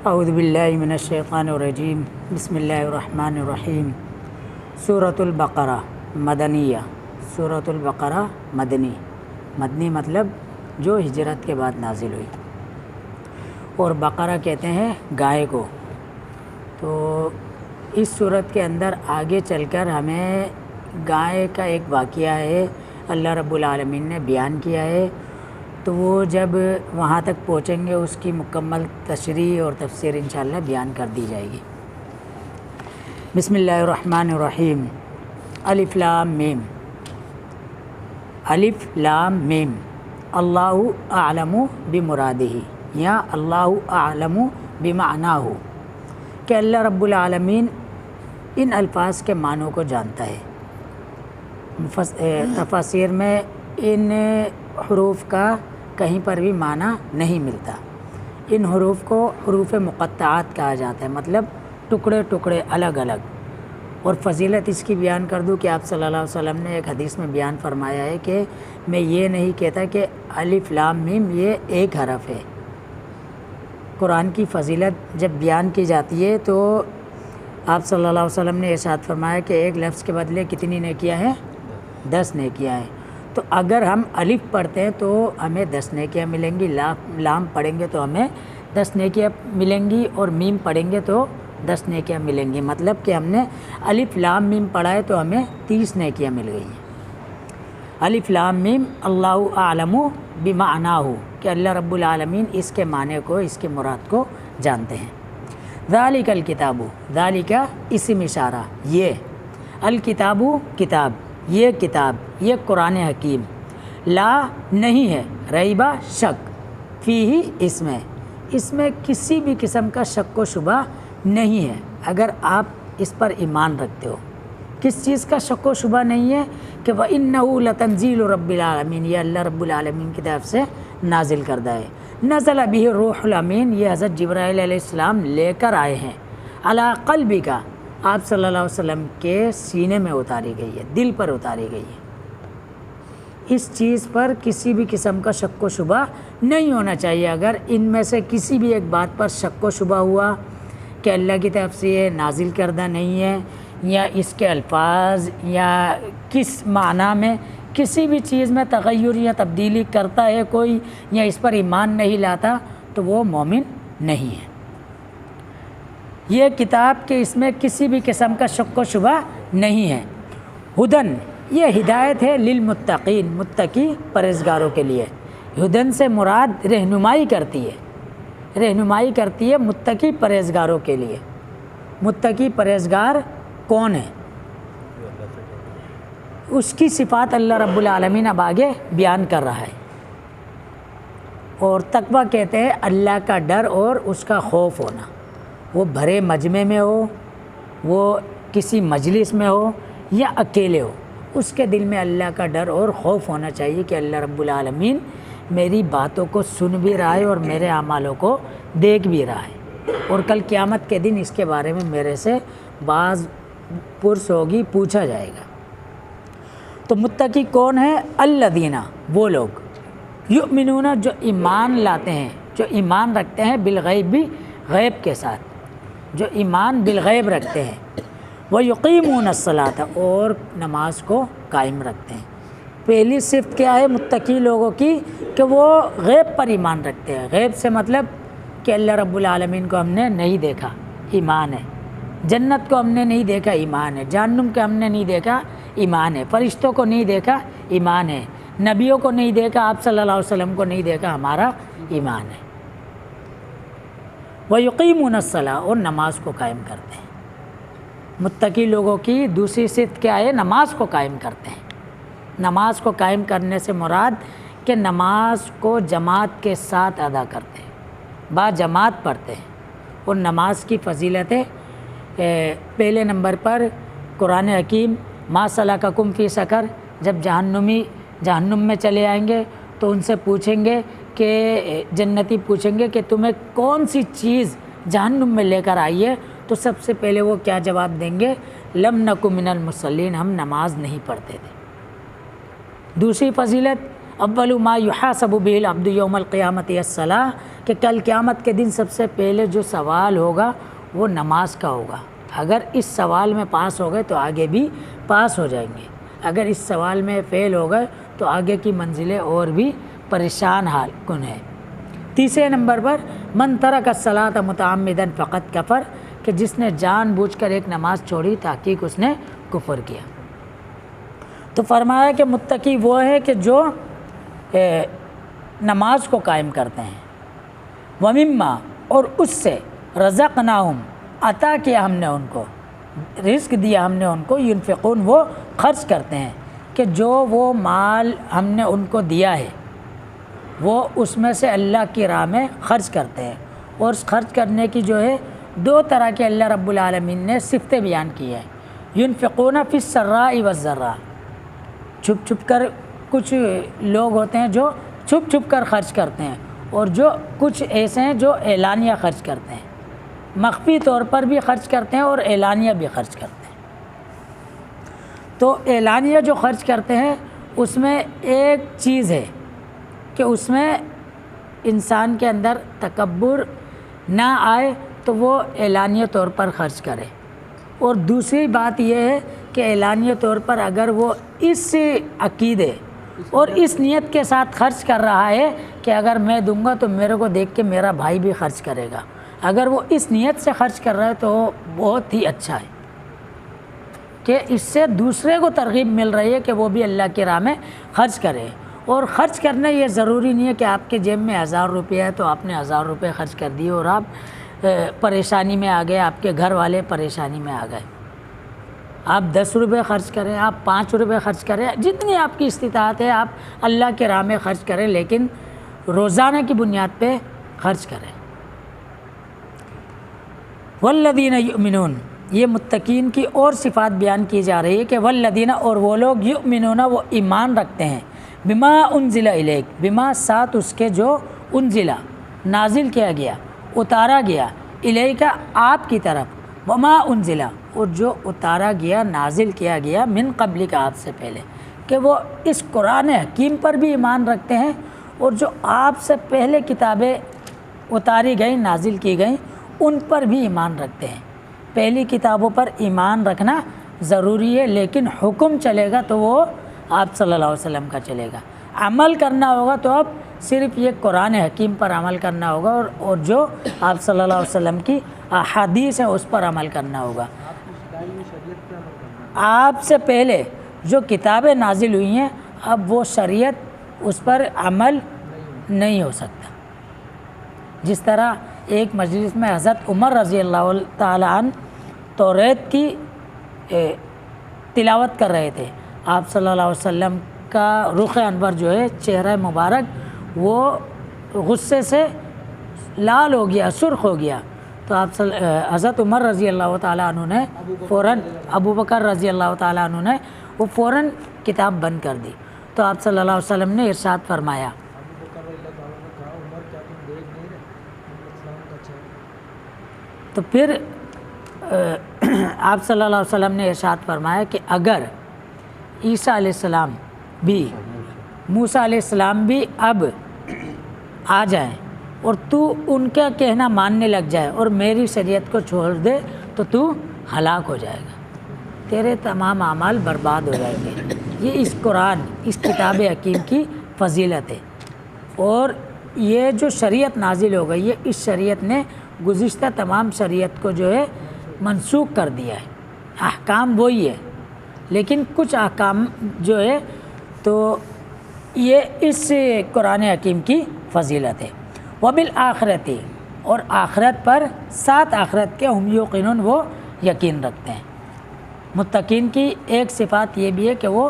اعوذ باللہ من الشیطان الرجیم بسم اللہ الرحمن الرحیم۔ سورۃ البقرہ مدنیہ۔ سورۃ البقرہ مدنی مطلب جو ہجرت کے بعد نازل ہوئی، اور بقرہ کہتے ہیں گائے کو۔ تو اس صورت کے اندر آگے چل کر ہمیں گائے کا ایک واقعہ ہے، اللہ رب العالمین نے بیان کیا ہے، تو وہ جب وہاں تک پہنچیں گے اس کی مکمل تشریح اور تفسیر انشاءاللہ بیان کر دی جائے گی۔ بسم اللہ الرحمن الرحیم۔ الف لام میم، الف لام میم، اللہ اعلم بمرادہ یا اللہ اعلم بمعناہ، کہ اللہ رب العالمین ان الفاظ کے معنوں کو جانتا ہے۔ تفاسیر میں ان حروف کا کہیں پر بھی معنی نہیں ملتا۔ ان حروف کو حروف مقطعات کہا جاتا ہے، مطلب ٹکڑے ٹکڑے الگ الگ۔ اور فضیلت اس کی بیان کر دوں کہ آپ صلی اللہ علیہ وسلم نے ایک حدیث میں بیان فرمایا ہے کہ میں یہ نہیں کہتا کہ الف لام میم یہ ایک حرف ہے۔ قرآن کی فضیلت جب بیان کی جاتی ہے تو آپ صلی اللہ علیہ وسلم نے ارشاد فرمایا کہ ایک لفظ کے بدلے کتنی نیکیاں ہیں؟ 10 نیکیاں ہیں۔ تو اگر ہم الف پڑھتے ہیں تو ہمیں 10 نیکیاں ملیں گی، لام پڑھیں گے تو ہمیں 10 نیکیاں ملیں گی، اور میم پڑھیں گے تو 10 نیکیاں ملیں گی۔ مطلب کہ ہم نے الف لام میم پڑھا ہے تو ہمیں 30 نیکیاں مل گئی ہیں۔ الف لام میم اللہ اعلم بمعناہ، کہ اللہ رب العالمین اس کے معنی کو، اس کے مراد کو جانتے ہیں۔ ذالک الکتاب، ذالک اسم اشارہ، یہ الکتاب کتاب، یہ کتاب، یہ قرآن حکیم، لا نہیں ہے، ریبہ شک، فیہ اس میں کسی بھی قسم کا شک و شبہ نہیں ہے اگر آپ اس پر ایمان رکھتے ہو۔ کس چیز کا شک و شبہ نہیں ہے؟ کہ وَإِنَّهُ لَتَنزِيلُ رَبِّ الْعَالَمِينَ، یہ اللہ رب العالمین کی طرف سے نازل کردہ ہے۔ نزل بہ الروح الامین، یہ حضرت جبرائیل علیہ السلام لے کر آئے ہیں، علی قلبک، آپ صلی اللہ علیہ وسلم کے سینے میں اتاری گئی ہے، دل پر اتاری گئی ہے۔ اس چیز پر کسی بھی قسم کا شک و شبہ نہیں ہونا چاہیے۔ اگر ان میں سے کسی بھی ایک بات پر شک و شبہ ہوا کہ اللہ کی طرف سے یہ نازل کردہ نہیں ہے، یا اس کے الفاظ یا کس معنی میں کسی بھی چیز میں تغیر یا تبدیلی کرتا ہے کوئی، یا اس پر ایمان نہیں لاتا، تو وہ مومن نہیں ہے۔ یہ کتاب کہ اس میں کسی بھی قسم کا شک و شبہ نہیں ہے۔ ہدن، یہ ہدایت ہے، للمتقین، متقی پرہیزگاروں کے لیے۔ ہدن سے مراد رہنمائی کرتی ہے، رہنمائی کرتی ہے متقی پرہیزگاروں کے لیے۔ متقی پرہیزگار کون ہے؟ اس کی صفات اللہ رب العالمین اب آگے بیان کر رہا ہے۔ اور تقویٰ کہتے ہیں اللہ کا ڈر اور اس کا خوف ہونا۔ وہ بھرے مجمع میں ہو، وہ کسی مجلس میں ہو یا اکیلے ہو، اس کے دل میں اللہ کا ڈر اور خوف ہونا چاہیے کہ اللہ رب العالمین میری باتوں کو سن بھی رہا ہے اور میرے اعمالوں کو دیکھ بھی رہا ہے، اور کل قیامت کے دن اس کے بارے میں میرے سے بعض پرس ہوگی، پوچھا جائے گا۔ تو متقی کون ہے؟ الذین، وہ لوگ، یؤمنون، جو ایمان لاتے ہیں، جو ایمان رکھتے ہیں، بالغیب، بھی غیب کے ساتھ، جو ایمان بالغیب رکھتے ہیں، ویقیمون الصلاۃ، اور نماز کو قائم رکھتے ہیں۔ پہلی صفت کیا ہے متقی لوگوں کی؟ کہ وہ غیب پر ایمان رکھتے ہیں۔ غیب سے مطلب کہ اللہ رب العالمین کو ہم نے نہیں دیکھا، ایمان ہے۔ جنت کو ہم نے نہیں دیکھا، ایمان ہے۔ جہنم کو ہم نے نہیں دیکھا، ایمان ہے۔ فرشتوں کو نہیں دیکھا، ایمان ہے۔ نبیوں کو نہیں دیکھا، آپ صلی اللہ علیہ وسلم کو نہیں دیکھا، ہمارا ایمان ہے۔ وَيُقِيمُونَ الصَّلَاةَ، اور نماز کو قائم کرتے ہیں۔ متقی لوگوں کی دوسری صفت کیا ہے؟ نماز کو قائم کرتے ہیں۔ نماز کو قائم کرنے سے مراد کہ نماز کو جماعت کے ساتھ ادا کرتے ہیں، با جماعت پڑھتے ہیں۔ اور نماز کی فضیلتیں، پہلے نمبر پر قرآن حکیم، ما سلککم فی سقر، جب جہنم میں چلے آئیں گے تو ان سے پوچھیں گے کہ جنتی پوچھیں گے کہ تمہیں کون سی چیز جہنم میں لے کر آئی ہے، تو سب سے پہلے وہ کیا جواب دیں گے؟ لم نک من المصلین، ہم نماز نہیں پڑھتے تھے۔ دوسری فضیلت، اول ما یحاسب به العبد یوم القیامت الصلاۃ، کہ کل قیامت کے دن سب سے پہلے جو سوال ہوگا وہ نماز کا ہوگا۔ اگر اس سوال میں پاس ہو گئے تو آگے بھی پاس ہو جائیں گے، اگر اس سوال میں فیل ہو گئے تو آگے کی منزلیں اور بھی پریشان حال کن ہے۔ تیسرے نمبر پر من ترک الصلاۃ متعمدا فقط کفر، کہ جس نے جان بوجھ کر ایک نماز چھوڑی تحقیق اس نے کفر کیا۔ تو فرمایا کہ متقی وہ ہے کہ جو نماز کو قائم کرتے ہیں، ومما، اور اس سے رزقناہم، عطا کیا ہم نے ان کو، رزق دیا ہم نے ان کو، ینفقون، وہ خرچ کرتے ہیں، کہ جو وہ مال ہم نے ان کو دیا ہے وہ اس میں سے اللہ کی راہ میں خرچ کرتے ہیں۔ اور اس خرچ کرنے کی جو ہے دو طرح کے اللہ رب العالمین نے صفتیں بیان کی ہیں۔ ینفقون فی السراء والضراء، چھپ چھپ کر، کچھ لوگ ہوتے ہیں جو چھپ چھپ کر خرچ کرتے ہیں، اور جو کچھ ایسے ہیں جو اعلانیہ خرچ کرتے ہیں، مخفی طور پر بھی خرچ کرتے ہیں اور اعلانیہ بھی خرچ کرتے ہیں۔ تو اعلانیہ جو خرچ کرتے ہیں اس میں ایک چیز ہے کہ اس میں انسان کے اندر تکبر نہ آئے تو وہ اعلانیہ طور پر خرچ کرے، اور دوسری بات یہ ہے کہ اعلانیہ طور پر اگر وہ اس عقیدے اور اس نیت کے ساتھ خرچ کر رہا ہے کہ اگر میں دوں گا تو میرے کو دیکھ کے میرا بھائی بھی خرچ کرے گا، اگر وہ اس نیت سے خرچ کر رہا ہے تو بہت ہی اچھا ہے کہ اس سے دوسرے کو ترغیب مل رہی ہے کہ وہ بھی اللہ کی راہ میں خرچ کرے۔ اور خرچ کرنا یہ ضروری نہیں ہے کہ آپ کے جیب میں 1000 روپے ہے تو آپ نے 1000 روپے خرچ کر دیے اور آپ پریشانی میں آ گئے، آپ کے گھر والے پریشانی میں آ گئے۔ آپ 10 روپے خرچ کریں، آپ 5 روپے خرچ کریں، جتنی آپ کی استطاعت ہے آپ اللہ کے راہ میں خرچ کریں، لیکن روزانہ کی بنیاد پہ خرچ کریں۔ والذین یؤمنون، یہ متقین کی اور صفات بیان کی جا رہی ہے کہ والذین، اور وہ لوگ، یؤمنون، وہ ایمان رکھتے ہیں، بما انزل الیک، بما ساتھ اس کے جو انزل، نازل کیا گیا، اتارا گیا، الیک، آپ کی طرف، وما انزل، اور جو اتارا گیا، نازل کیا گیا، من قبل، کا آپ سے پہلے، کہ وہ اس قرآن حکیم پر بھی ایمان رکھتے ہیں، اور جو آپ سے پہلے کتابیں اتاری گئیں، نازل کی گئیں، ان پر بھی ایمان رکھتے ہیں۔ پہلی کتابوں پر ایمان رکھنا ضروری ہے، لیکن حکم چلے گا تو وہ آپ صلی اللہ علیہ وسلم کا چلے گا، عمل کرنا ہوگا تو اب صرف یہ قرآن حکیم پر عمل کرنا ہوگا، اور جو آپ صلی اللہ علیہ وسلم کی احادیث ہیں اس پر عمل کرنا ہوگا۔ آپ سے پہلے جو کتابیں نازل ہوئی ہیں اب وہ شریعت اس پر عمل نہیں ہو سکتا۔ جس طرح ایک مجلس میں حضرت عمر رضی اللہ تعالیٰ عنہ توریت کی تلاوت کر رہے تھے، آپ صلی اللہ علیہ وسلم کا رخ انور جو ہے، چہرہ مبارک، وہ غصے سے لال ہو گیا، سرخ ہو گیا، تو آپ حضرت عمر رضی اللہ تعالیٰ عنہ نے فوراً، ابو بکر رضی اللہ تعالیٰ عنہ نے وہ فوراً کتاب بند کر دی، تو آپ صلی اللہ علیہ وسلم نے ارشاد فرمایا، تو پھر آپ صلی اللہ علیہ وسلم نے ارشاد فرمایا کہ اگر عیسیٰ علیہ السلام بھی، موسیٰ علیہ السلام بھی اب آ جائیں اور تو ان کا کہنا ماننے لگ جائے اور میری شریعت کو چھوڑ دے تو تو ہلاک ہو جائے گا، تیرے تمام اعمال برباد ہو جائیں گے۔ یہ اس قرآن، اس کتاب حکیم کی فضیلت ہے، اور یہ جو شریعت نازل ہو گئی ہے، اس شریعت نے گزشتہ تمام شریعت کو جو ہے منسوخ کر دیا ہے، احکام وہی ہے، لیکن کچھ احکام جو ہے تو یہ اس قرآن حکیم کی فضیلت ہے۔ وبالآخرت، اور آخرت پر، ساتھ آخرت کے، ہم یوقنون، وہ یقین رکھتے ہیں۔ متقین کی ایک صفات یہ بھی ہے کہ وہ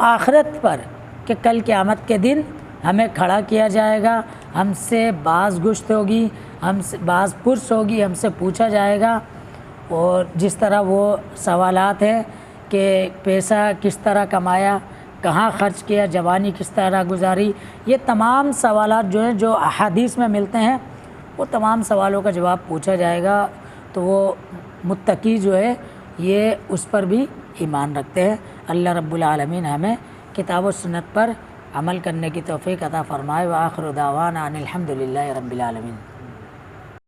آخرت پر، کہ کل قیامت کے دن ہمیں کھڑا کیا جائے گا، ہم سے باز گشت ہوگی، ہم سے باز پرس ہوگی، ہم سے پوچھا جائے گا، اور جس طرح وہ سوالات ہیں کہ پیسہ کس طرح کمایا، کہاں خرچ کیا، جوانی کس طرح گزاری، یہ تمام سوالات جو ہیں جو احادیث میں ملتے ہیں، وہ تمام سوالوں کا جواب پوچھا جائے گا، تو وہ متقی جو ہے یہ اس پر بھی ایمان رکھتے ہیں۔ اللہ رب العالمین ہمیں کتاب و سنت پر عمل کرنے کی توفیق عطا فرمائے۔ وآخر دعوانا ان الحمد للہ رب العالمین۔